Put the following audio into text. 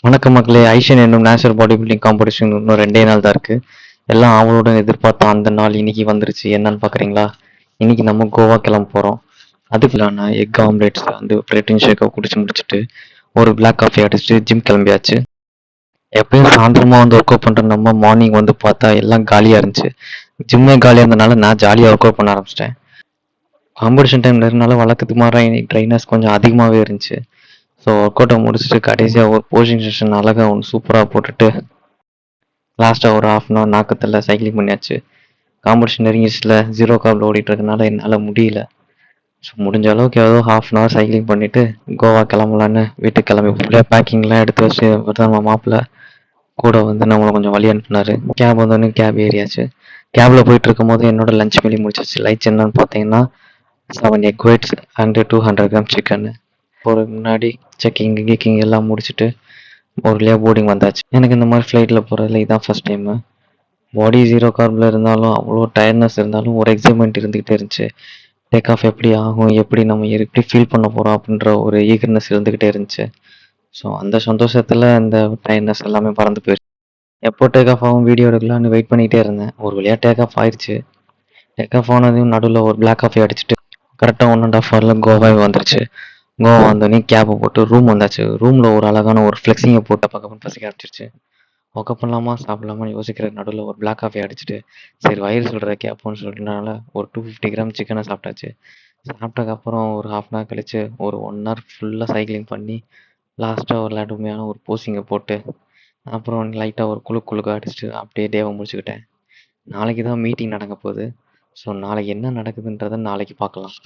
வணக்கம் மக்களே! ஐஷன் என்னும் நேஷனல் பாடி பில்டிங் காம்படிஷன் இன்னும் 2 நாள் தான் இருக்கு. எல்லாம் ஆவலுடன் எதிர்பார்த்த அந்த நாள் இன்னைக்கு வந்துருச்சு. என்னன்னு பார்க்குறீங்களா? இன்னைக்கு நம்ம கோவா கிளம்ப போறோம். அதுக்குள்ளான எக் ஆம்லெட்ஸ் வந்து புரோட்டீன் ஷேக்க குடிச்சு முடிச்சுட்டு, ஒரு பிளாக் காஃபி அடிச்சுட்டு ஜிம் கிளம்பியாச்சு. எப்பயும் சாயந்தரமா வந்து ஒர்க் அவுட் பண்ற நம்ம மார்னிங் வந்து பார்த்தா எல்லாம் காலியா இருந்துச்சு. ஜிம்மே காலியா இருந்தனால நான் ஜாலியா ஒர்க் அவுட் பண்ண ஆரம்பிச்சிட்டேன். காம்படிஷன் டைம்ல இருந்தனால வழக்கத்துக்கு மாறா இன்னைக்கு ட்ரைனர்ஸ் கொஞ்சம் அதிகமாவே இருந்துச்சு. ஸோ ஒர்க் அவுட்டை முடிச்சுட்டு கடைசியாக ஒரு போஸ்டிங் செஷன் அழகாக ஒன்று சூப்பராக போட்டுட்டு லாஸ்ட்டாக ஒரு ஹாஃப் அன் ஹவர் நாக்கத்தில் சைக்கிளிங் பண்ணியாச்சு. காம்படிஷன் நெருங்கிடுச்சுல, ஜீரோ கார்பில் ஓடிட்டு இருக்கனால என்னால் முடியல. ஸோ முடிஞ்ச அளவுக்கு ஏதோ ஹாஃப் அன் ஹவர் சைக்கிளிங் பண்ணிவிட்டு கோவா கிளம்பலான்னு வீட்டுக்கு கிளம்பி ஃபுல்லாக பேக்கிங்லாம் எடுத்து வச்சு நம்ம மாப்பிள்ள கூட வந்து நம்மளை கொஞ்சம் வழி அனுப்புனாரு. கேப் வந்தோடனே கேப் ஏறியாச்சு. கேபில் போயிட்டு இருக்கும்போது என்னோட லஞ்ச் மீலி முடிச்சிச்சு. லஞ்ச் என்னன்னு பார்த்தீங்கன்னா 7 egg whites and 200 gram chicken. ஒரு முன்னாடி செக்கிங் கீக்கிங் எல்லாம் முடிச்சுட்டு ஒரு வழியாக போர்டிங் வந்தாச்சு. எனக்கு இந்த மாதிரி ஃப்ளைட்டில் போகிறதுல இதான் ஃபர்ஸ்ட் டைமு. பாடி ஜீரோ கார்பில் இருந்தாலும் அவ்வளோ டயர்ட்னஸ் இருந்தாலும் ஒரு எக்ஸைட்மெண்ட் இருந்துக்கிட்டே இருந்துச்சு. டேக் ஆஃப் எப்படி ஆகும், எப்படி நம்ம எப்படி ஃபீல் பண்ண போகிறோம் அப்படின்ற ஒரு ஈகர்னஸ் இருந்துக்கிட்டே இருந்துச்சு. ஸோ அந்த சந்தோஷத்தில் இந்த டயர்ட்னஸ் எல்லாமே பறந்து போயிடுச்சு. எப்போ டேக் ஆஃப் ஆகும் வீடியோ எடுக்கலாம்னு வெயிட் பண்ணிகிட்டே இருந்தேன். ஒரு வழியாக டேக் ஆஃப் ஆயிடுச்சு. டேக் ஆஃப் ஆனதையும் நடுவில் ஒரு பிளாக் காஃபி அடிச்சுட்டு கரெக்டாக 1.5 ஹவரில் கோவாவே வந்துருச்சு. கோவா வந்தோடனே கேப்பை போட்டு ரூம் வந்தாச்சு. ரூமில் ஒரு அழகான ஒரு ஃப்ளெக்ஸிங்கை போட்டு பக்கம் பசிக்க ஆரம்பிச்சிருச்சு. ஒர்க்கப் பண்ணலாமா சாப்பிடலாமான்னு யோசிக்கிற நடுவில் ஒரு பிளாக் காஃபி அடிச்சுட்டு சரி வயிறு சொல்கிற கேப்போன்னு சொல்லிட்டனால ஒரு 250 கிராம் சிக்கனை சாப்பிட்டாச்சு. சாப்பிட்டதுக்கப்புறம் ஒரு ஹாஃப் அன் ஹவர் கழிச்சு ஒரு 1 ஹவர் ஃபுல்லாக சைக்கிளிங் பண்ணி லாஸ்ட்டாக ஒரு லடுமையான ஒரு போஸிங்கை போட்டு அப்புறம் லைட்டாக ஒரு குழுக்க அடிச்சுட்டு அப்படியே டேவை முடிச்சுக்கிட்டேன். நாளைக்கு தான் மீட்டிங் நடக்க போகுது. ஸோ நாளைக்கு என்ன நடக்குதுன்றதை நாளைக்கு பார்க்கலாம்.